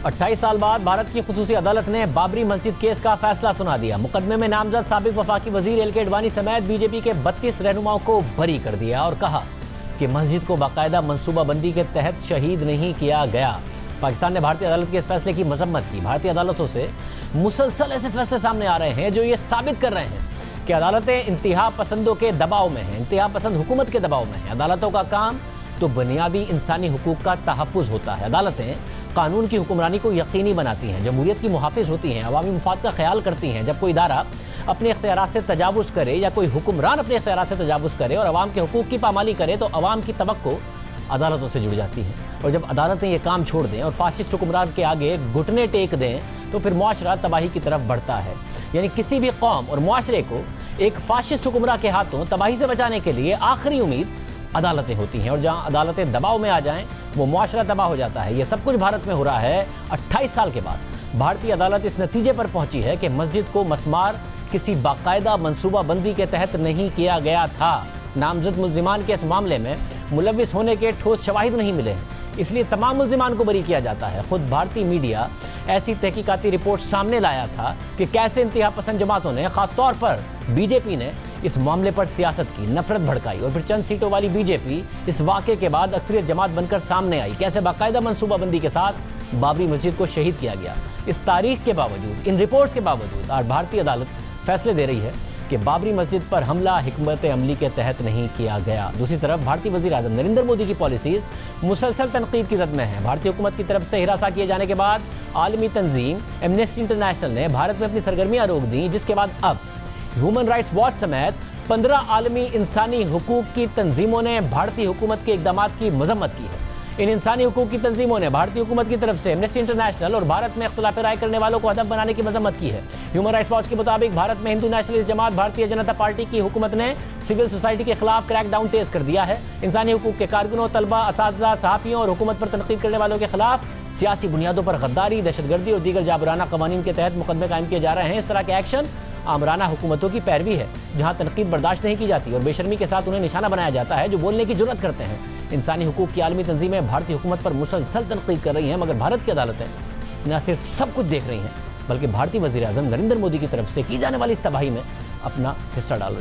28 साल बाद भारत की खुसूसी अदालत ने बाबरी मस्जिद केस का फैसला सुना दिया। मुकदमे में नामजद साबिक वफाकी वजीर एल के अडवाणी समेत बीजेपी के 32 रहनुमाओं को बरी कर दिया और कहा कि मस्जिद को बाकायदा मनसूबाबंदी के तहत शहीद नहीं किया गया। पाकिस्तान ने भारतीय अदालत के इस फैसले की मजम्मत की। भारतीय अदालतों से मुसलसल ऐसे फैसले सामने आ रहे हैं जो ये साबित कर रहे हैं कि अदालतें इंतहा पसंदों के दबाव में हैं, इंतहा पसंद हुकूमत के दबाव में हैं। अदालतों का काम तो बुनियादी इंसानी हुकूक का तहफ़्फ़ुज़ होता है। अदालतें कानून की हुक्मरानी को यकीनी बनाती हैं, जमहूरियत की मुहाफ़िज़ होती हैं, अवामी मुफाद का ख्याल करती हैं। जब कोई इदारा अपने इख्तियारात से तजावुज़ करे या कोई हुक्मरान अपने इख्तियारात से तजावुज़ करे और अवाम के हुकूक की पामाली करे तो अवाम की तवक्को अदालतों से जुड़ जाती है। और जब अदालतें ये काम छोड़ दें और फाशिस्ट हुक्मरान के आगे घुटने टेक दें तो फिर मुआशरा तबाही की तरफ बढ़ता है। यानी किसी भी कौम और मुआशरे को एक फाशिस्ट हुक्मरान के हाथों तबाही से बचाने के लिए आखिरी उम्मीद अदालतें होती हैं, और जहां अदालतें दबाव में आ जाएं वो मुआशरा तबाह हो जाता है। ये सब कुछ भारत में हो रहा है 28 साल के बाद। भारतीय अदालत इस नतीजे पर पहुंची है कि मस्जिद को मस्मार किसी बाकायदा मनसूबाबंदी के तहत नहीं किया गया था। नामजद मुल्जिमान के इस मामले में मुलविस होने के ठोस शवाहिद नहीं मिले हैं, इसलिए तमाम मुल्जिमान को बरी किया जाता है। खुद भारतीय मीडिया ऐसी तहकीकाती रिपोर्ट सामने लाया था कि कैसे इंतहा पसंद जमातों ने, खासतौर पर बीजेपी ने, इस मामले पर सियासत की, नफरत भड़काई और फिर चंद सीटों वाली बीजेपी इस वाक़े के बाद अक्सरियत जमात बनकर सामने आई। कैसे बाकायदा मनसूबाबंदी के साथ बाबरी मस्जिद को शहीद किया गया। इस तारीख के बावजूद, इन रिपोर्ट्स के बावजूद आज भारतीय अदालत फैसले दे रही है कि बाबरी मस्जिद पर हमला हिकमत अमली के तहत नहीं किया गया। दूसरी तरफ भारतीय वज़ीर आज़म नरेंद्र मोदी की पॉलिसीज़ मुसलसल तनकीद की जद में है। भारतीय हुकूमत की तरफ से हिरासा किए जाने के बाद आलमी तंजीम एमनेस्टी इंटरनेशनल ने भारत में अपनी सरगर्मियाँ रोक दी, जिसके बाद अब ह्यूमन राइट्स वॉच समेत 15 आलमी इंसानी हुकूक की तंजीमों ने भारतीय हुकूमत के इक़दामात की मजम्मत की है। इन इंसानी हुकूक की तंजीमों ने भारतीय हुकूमत की तरफ से एमनेस्टी इंटरनेशनल और भारत में इख्तिलाफ राय करने वालों को हदफ बनाने की मजम्मत की है। ह्यूमन राइट्स वॉच के मुताबिक भारत में हिंदू नेशनलिस्ट जमात भारतीय जनता पार्टी की हुकूमत ने सिविल सोसाइटी के खिलाफ क्रैकडाउन तेज कर दिया है। इंसानी हुकूक के कारकुनों, तलबा, असातिज़ा, सहाफ़ियों और हुकूमत पर तनकीद करने वालों के खिलाफ सियासी बुनियादों पर गद्दारी, दहशतगर्दी और दीगर जाबराना कवानीन के तहत मुकदमे कायम किए जा रहे हैं। इस तरह के एक्शन आमराना हुकूमतों की पैरवी है, जहां तनकीद बर्दाश्त नहीं की जाती और बेशर्मी के साथ उन्हें निशाना बनाया जाता है जो बोलने की जुर्रत करते हैं। इंसानी हुकूक की आलमी तंजीमें भारतीय हुकूमत पर मुसलसल तनकीद कर रही हैं, मगर भारत की अदालतें न सिर्फ सब कुछ देख रही हैं बल्कि भारतीय वज़ीर आज़म नरेंद्र मोदी की तरफ से की जाने वाली इस तबाही में अपना हिस्सा डाल रही हैं।